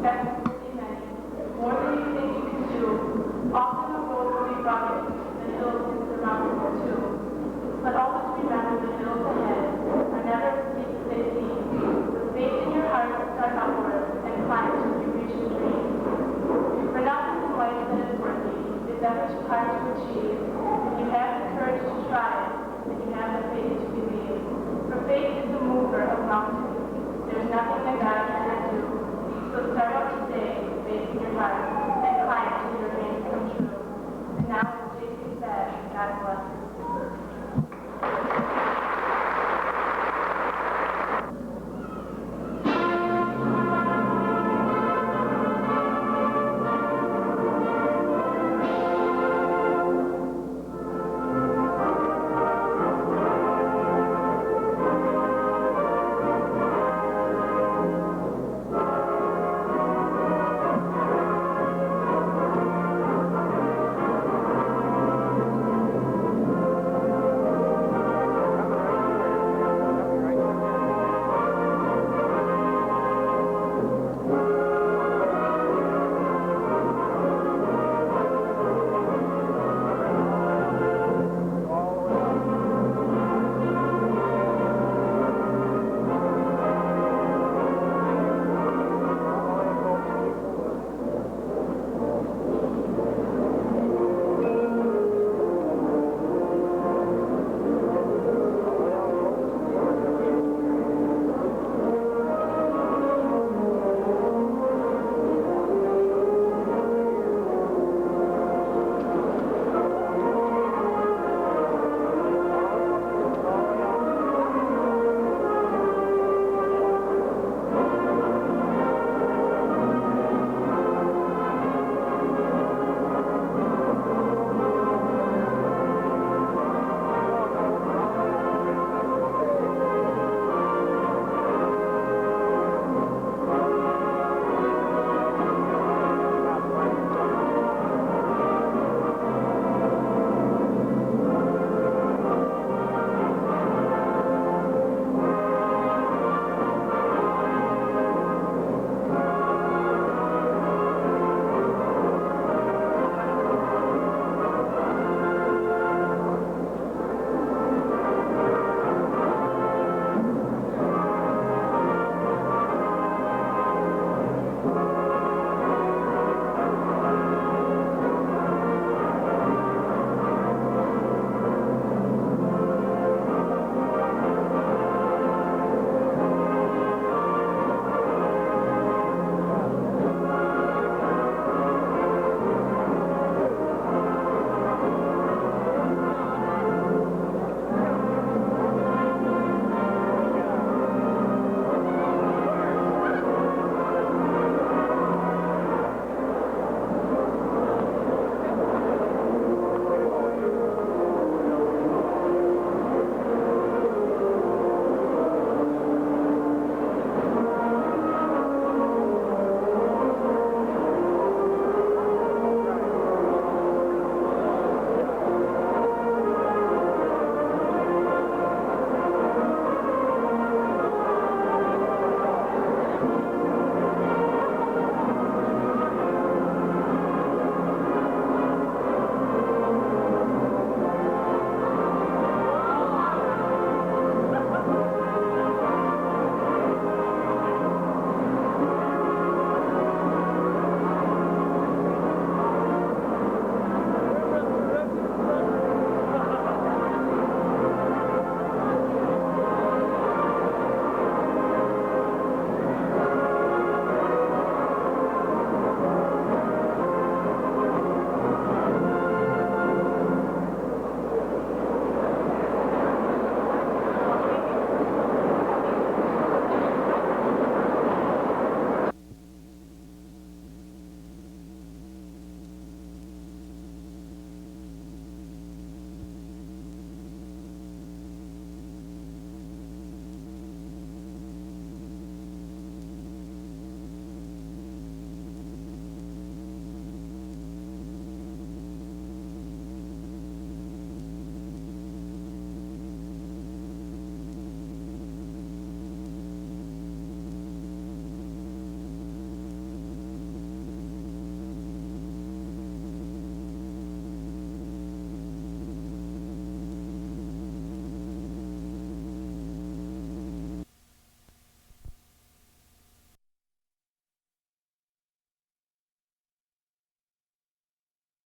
definitely many, more than you think you can do. Often the road will be rugged,